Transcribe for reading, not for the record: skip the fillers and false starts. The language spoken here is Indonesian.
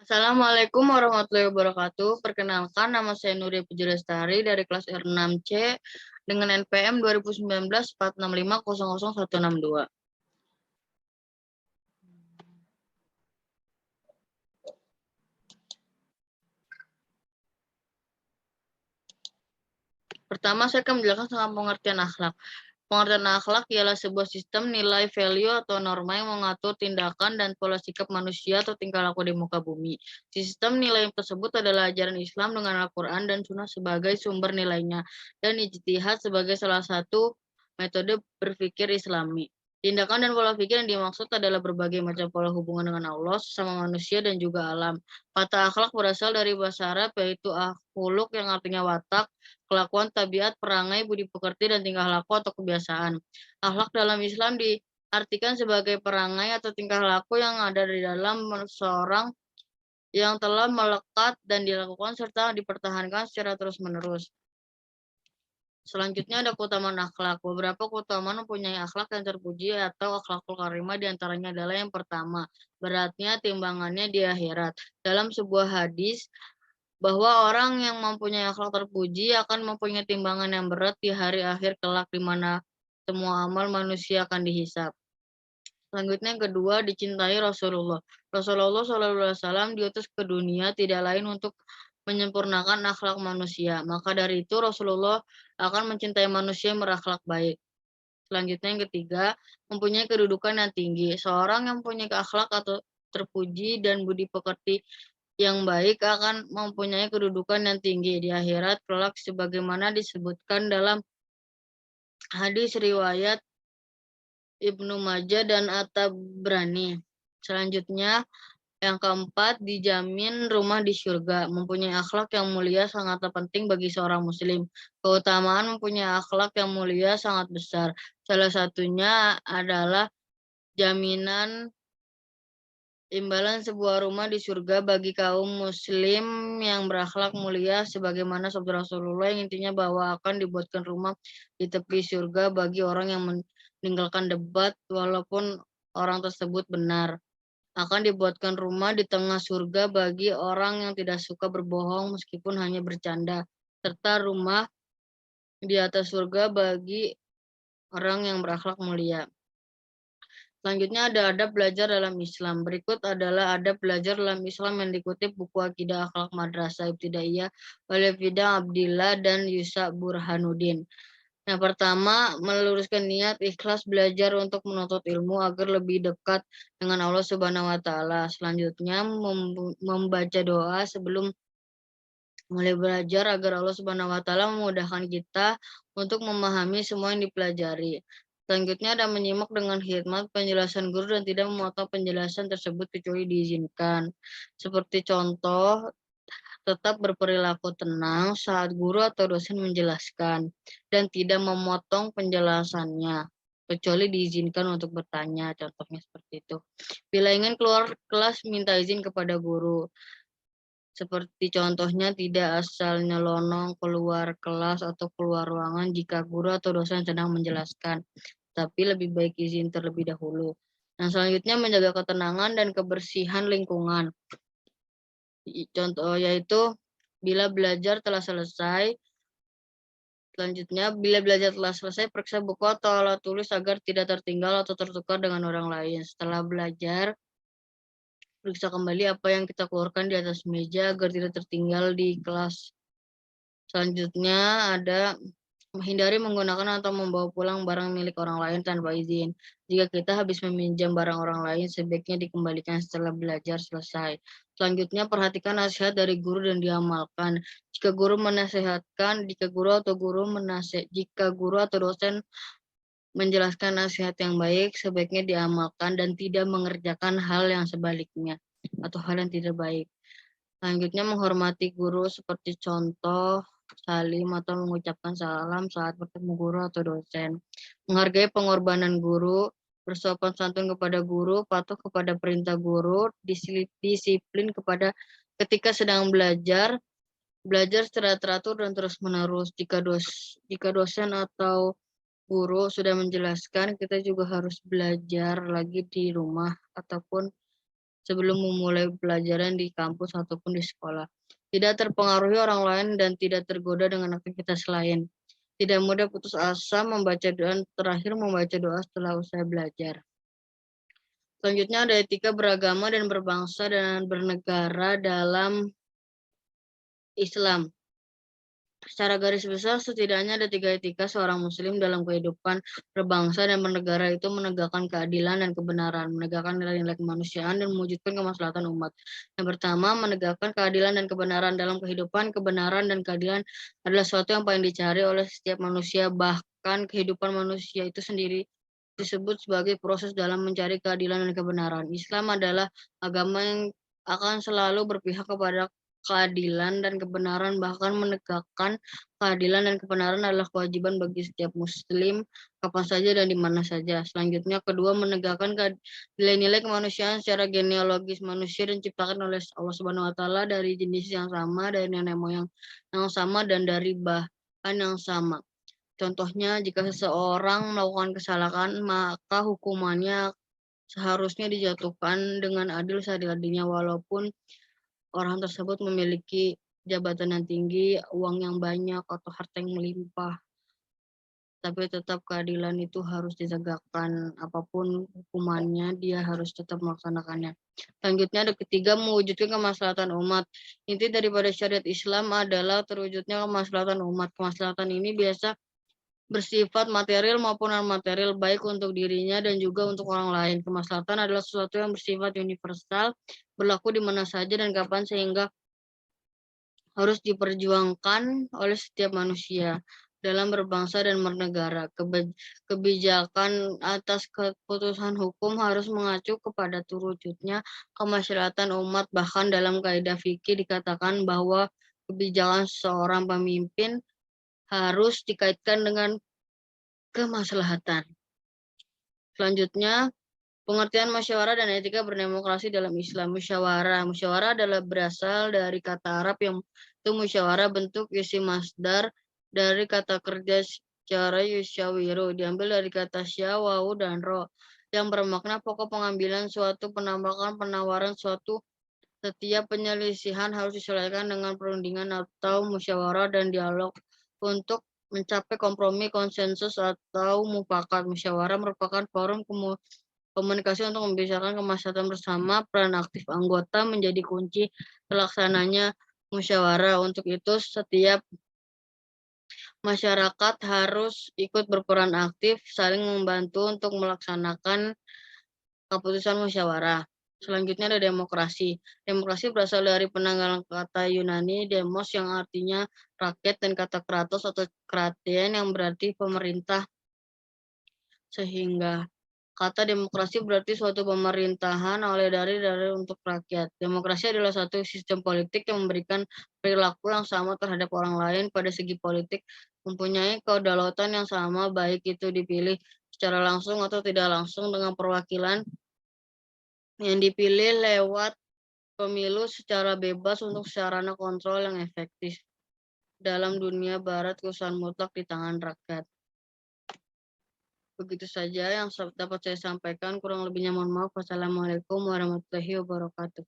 Assalamualaikum warahmatullahi wabarakatuh. Perkenalkan, nama saya Nuria Puji Lestari dari kelas R6C dengan NPM 2019 465 00162. Pertama, saya akan menjelaskan tentang pengertian akhlak. Pengertian akhlak ialah sebuah sistem nilai value atau norma yang mengatur tindakan dan pola sikap manusia atau tingkah laku di muka bumi. Sistem nilai tersebut adalah ajaran Islam dengan Al-Quran dan Sunnah sebagai sumber nilainya, dan ijtihad sebagai salah satu metode berpikir Islami. Tindakan dan pola pikir yang dimaksud adalah berbagai macam pola hubungan dengan Allah, sesama manusia, dan juga alam. Kata akhlak berasal dari bahasa Arab, yaitu akhuluk yang artinya watak, kelakuan, tabiat, perangai, budi pekerti, dan tingkah laku atau kebiasaan. Akhlak dalam Islam diartikan sebagai perangai atau tingkah laku yang ada di dalam seorang yang telah melekat dan dilakukan serta dipertahankan secara terus-menerus. Selanjutnya ada keutamaan akhlak. Beberapa keutamaan mempunyai akhlak yang terpuji atau akhlakul karimah, diantaranya adalah yang pertama, beratnya timbangannya di akhirat. Dalam sebuah hadis, bahwa orang yang mempunyai akhlak terpuji akan mempunyai timbangan yang berat di hari akhir kelak, di mana semua amal manusia akan dihisap. Selanjutnya yang kedua, dicintai Rasulullah. Rasulullah SAW diutus ke dunia tidak lain untuk menyempurnakan akhlak manusia. Maka dari itu Rasulullah akan mencintai manusia yang berakhlak baik. Selanjutnya yang ketiga, mempunyai kedudukan yang tinggi. Seorang yang mempunyai akhlak atau terpuji dan budi pekerti yang baik akan mempunyai kedudukan yang tinggi di akhirat kelak, sebagaimana disebutkan dalam hadis riwayat Ibnu Majah dan At-Tabrani. Selanjutnya yang keempat, dijamin rumah di surga. Mempunyai akhlak yang mulia sangatlah penting bagi seorang muslim. Keutamaan mempunyai akhlak yang mulia sangat besar. Salah satunya adalah jaminan imbalan sebuah rumah di surga bagi kaum muslim yang berakhlak mulia, sebagaimana sabda Rasulullah yang intinya bahwa akan dibuatkan rumah di tepi surga bagi orang yang meninggalkan debat walaupun orang tersebut benar. Akan dibuatkan rumah di tengah surga bagi orang yang tidak suka berbohong meskipun hanya bercanda, serta rumah di atas surga bagi orang yang berakhlak mulia. Selanjutnya ada adab belajar dalam Islam. Berikut adalah adab belajar dalam Islam yang dikutip buku Akidah Akhlak Madrasah Ibtidaiyah oleh Fida Abdillah dan Yusa Burhanuddin. Yang pertama, meluruskan niat ikhlas belajar untuk menuntut ilmu agar lebih dekat dengan Allah Subhanahu wa taala. Selanjutnya, membaca doa sebelum mulai belajar agar Allah Subhanahu wa taala memudahkan kita untuk memahami semua yang dipelajari. Selanjutnya ada menyimak dengan hikmat penjelasan guru dan tidak memotong penjelasan tersebut kecuali diizinkan. Seperti contoh, tetap berperilaku tenang saat guru atau dosen menjelaskan dan tidak memotong penjelasannya kecuali diizinkan untuk bertanya. Contohnya seperti itu. Bila ingin keluar kelas, minta izin kepada guru. Seperti contohnya tidak asal nyelonong keluar kelas atau keluar ruangan jika guru atau dosen sedang menjelaskan, tapi lebih baik izin terlebih dahulu. Nah, selanjutnya menjaga ketenangan dan kebersihan lingkungan. Contoh yaitu bila belajar telah selesai, selanjutnya bila belajar telah selesai, periksa buku atau alat tulis agar tidak tertinggal atau tertukar dengan orang lain. Setelah belajar, periksa kembali apa yang kita keluarkan di atas meja agar tidak tertinggal di kelas. Selanjutnya ada menghindari menggunakan atau membawa pulang barang milik orang lain tanpa izin. Jika kita habis meminjam barang orang lain, sebaiknya dikembalikan setelah belajar selesai. Selanjutnya, perhatikan nasihat dari guru dan diamalkan. Jika guru menasehatkan, jika guru atau dosen menjelaskan nasihat yang baik, sebaiknya diamalkan dan tidak mengerjakan hal yang sebaliknya atau hal yang tidak baik. Selanjutnya, menghormati guru seperti contoh salim atau mengucapkan salam saat bertemu guru atau dosen. Menghargai pengorbanan guru, bersopan santun kepada guru, patuh kepada perintah guru, disiplin ketika sedang belajar secara teratur dan terus-menerus. Jika dosen atau guru sudah menjelaskan, kita juga harus belajar lagi di rumah ataupun sebelum memulai pelajaran di kampus ataupun di sekolah. Tidak terpengaruhi orang lain dan tidak tergoda dengan aktivitas lain. Tidak mudah putus asa membaca doa, terakhir membaca doa setelah usai belajar. Selanjutnya ada etika beragama dan berbangsa dan bernegara dalam Islam. Secara garis besar, setidaknya ada 3 etika seorang muslim dalam kehidupan berbangsa dan bernegara, itu menegakkan keadilan dan kebenaran, menegakkan nilai-nilai kemanusiaan, dan mewujudkan kemaslahatan umat. Yang pertama, menegakkan keadilan dan kebenaran dalam kehidupan. Kebenaran dan keadilan adalah sesuatu yang paling dicari oleh setiap manusia, bahkan kehidupan manusia itu sendiri disebut sebagai proses dalam mencari keadilan dan kebenaran. Islam adalah agama yang akan selalu berpihak kepada keadilan dan kebenaran, bahkan menegakkan keadilan dan kebenaran adalah kewajiban bagi setiap muslim kapan saja dan di mana saja. Selanjutnya, kedua, menegakkan nilai-nilai kemanusiaan secara genealogis. Manusia diciptakan oleh Allah Subhanahu wa taala dari jenis yang sama, dari nenek moyang yang sama, dan dari bahan yang sama. Contohnya, jika seseorang melakukan kesalahan, maka hukumannya seharusnya dijatuhkan dengan adil seadil-adilnya, walaupun orang tersebut memiliki jabatan yang tinggi, uang yang banyak, atau harta yang melimpah. Tapi tetap keadilan itu harus ditegakkan. Apapun hukumannya, dia harus tetap melaksanakannya. Selanjutnya ada ketiga, mewujudkan kemaslahatan umat. Inti daripada syariat Islam adalah terwujudnya kemaslahatan umat. Kemaslahatan ini biasa bersifat material maupun non-material, baik untuk dirinya dan juga untuk orang lain. Kemaslahatan adalah sesuatu yang bersifat universal, berlaku di mana saja dan kapan, sehingga harus diperjuangkan oleh setiap manusia dalam berbangsa dan bernegara. Kebijakan atas keputusan hukum harus mengacu kepada terwujudnya kemaslahatan umat. Bahkan dalam kaidah fikih dikatakan bahwa kebijakan seorang pemimpin harus dikaitkan dengan kemaslahatan. Selanjutnya, pengertian musyawarah dan etika berdemokrasi dalam Islam. Musyawarah adalah berasal dari kata Arab yang itu musyawarah, bentuk isi masdar dari kata kerja secara yusyawiru, diambil dari kata syawau dan ro, yang bermakna pokok pengambilan suatu, penambahan, penawaran suatu. Setiap penyelisihan harus diselesaikan dengan perundingan atau musyawarah dan dialog untuk mencapai kompromi, konsensus, atau mufakat. Musyawarah merupakan forum komunikasi untuk membicarakan kemaslahatan bersama. Peran aktif anggota menjadi kunci terlaksananya musyawarah. Untuk itu, setiap masyarakat harus ikut berperan aktif, saling membantu untuk melaksanakan keputusan musyawarah. Selanjutnya ada demokrasi. Demokrasi berasal dari penanggalan kata Yunani demos yang artinya rakyat, dan kata kratos atau kraten yang berarti pemerintah. Sehingga kata demokrasi berarti suatu pemerintahan oleh dari untuk rakyat. Demokrasi adalah satu sistem politik yang memberikan perilaku yang sama terhadap orang lain pada segi politik, mempunyai kedaulatan yang sama, baik itu dipilih secara langsung atau tidak langsung, dengan perwakilan yang dipilih lewat pemilu secara bebas untuk sarana kontrol yang efektif. Dalam dunia barat, kekuasaan mutlak di tangan rakyat. Begitu saja yang dapat saya sampaikan, kurang lebihnya mohon maaf. Wassalamualaikum warahmatullahi wabarakatuh.